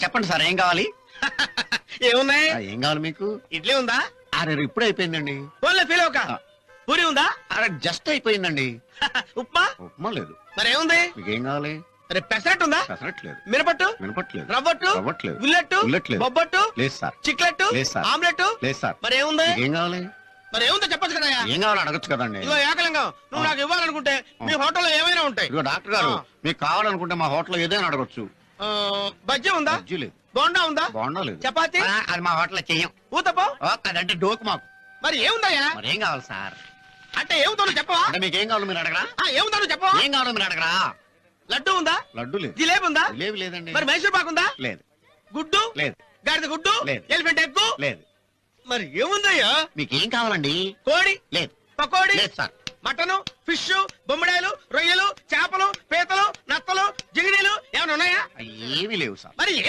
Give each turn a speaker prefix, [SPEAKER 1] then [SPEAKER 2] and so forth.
[SPEAKER 1] చెప్పండి సార్ ఏం కావాలి?
[SPEAKER 2] ఏమున్నాయి?
[SPEAKER 1] ఏం కావాలి మీకు?
[SPEAKER 2] ఇడ్లీ ఉందా?
[SPEAKER 1] అరే ఇప్పుడే అయిపోయిందండి.
[SPEAKER 2] ఫోన్లో ఫీల్ అవక. పూరి ఉందా?
[SPEAKER 1] అరే జస్ట్ అయిపోయిందండి.
[SPEAKER 2] ఉప్మా?
[SPEAKER 1] ఉప్మా లేదు.
[SPEAKER 2] మరి ఏముంది?
[SPEAKER 1] మీకేం కావాలి?
[SPEAKER 2] అరే పెసరట్టు ఉందా?
[SPEAKER 1] పెసరట్లేదు.
[SPEAKER 2] మినపట్టు?
[SPEAKER 1] వినపట్లేదు.
[SPEAKER 2] రవ్వట్టు?
[SPEAKER 1] రవ్వట్లేదు.
[SPEAKER 2] ఉల్లట్టు?
[SPEAKER 1] ఉల్లట్లేదు.
[SPEAKER 2] బొబ్బట్టు?
[SPEAKER 1] లేదు సార్.
[SPEAKER 2] చిక్లెట్టు?
[SPEAKER 1] లేదు సార్.
[SPEAKER 2] ఆమ్లెట్?
[SPEAKER 1] లేదు సార్.
[SPEAKER 2] మరి ఏముంది?
[SPEAKER 1] మీకేం కావాలి?
[SPEAKER 2] మరి ఏముందో చెప్పొచ్చు కదా.
[SPEAKER 1] ఏం కావాలి అడగచ్చు కదండి.
[SPEAKER 2] ఇదిగో ఏకలింగం, నువ్వు నాకు ఇవ్వాలనుకుంటే మీ హోటల్లో ఏమైనా ఉంటాయి.
[SPEAKER 1] ఇదిగో డాక్టర్ గారు, మీకు కావాలనుకుంటే మా హోటల్లో ఏదైనా అడగచ్చు.
[SPEAKER 2] బజ్జీ ఉందా?
[SPEAKER 1] బజ్జీ లేదు.
[SPEAKER 2] బోండా ఉందా?
[SPEAKER 1] బోండా లేదు.
[SPEAKER 2] చపాతి?
[SPEAKER 1] అది మా హోటల్లో చెయ్యం.
[SPEAKER 2] ఊతప్పం?
[SPEAKER 1] అదంటే డోకు మాకు.
[SPEAKER 2] మరి ఏముందయ్యా?
[SPEAKER 1] మరి ఏం కావాలి సార్?
[SPEAKER 2] అంటే ఏముందో చెప్పవా?
[SPEAKER 1] అంటే మీకేం కావాలో మీరు అడగరా?
[SPEAKER 2] ఏముందో చెప్పవా?
[SPEAKER 1] ఏం కావాలో మీరు అడగరా?
[SPEAKER 2] లడ్డు ఉందా?
[SPEAKER 1] లడ్డు లేదు.
[SPEAKER 2] జిలేబీ ఉందా?
[SPEAKER 1] జిలేబీ లేదండి.
[SPEAKER 2] మరి మైసూర్ పాకు ఉందా?
[SPEAKER 1] లేదు.
[SPEAKER 2] గుడ్డు?
[SPEAKER 1] లేదు.
[SPEAKER 2] గాడిద గుడ్డు?
[SPEAKER 1] లేదు.
[SPEAKER 2] Elephant egg?
[SPEAKER 1] లేదు.
[SPEAKER 2] మరి ఏముందయ్యా?
[SPEAKER 1] మీకేం కావాలండి?
[SPEAKER 2] కోడి?
[SPEAKER 1] లేదు.
[SPEAKER 2] పకోడి?
[SPEAKER 1] లేదు సార్.
[SPEAKER 2] మటను, ఫిష్, బొమ్మడాయలు, రొయ్యలు, చేపలు, పీతలు, నత్తలు, జిగిడీలు ఏమైనా ఉన్నాయా?
[SPEAKER 1] ఏమీ లేవు సార్.
[SPEAKER 2] మరి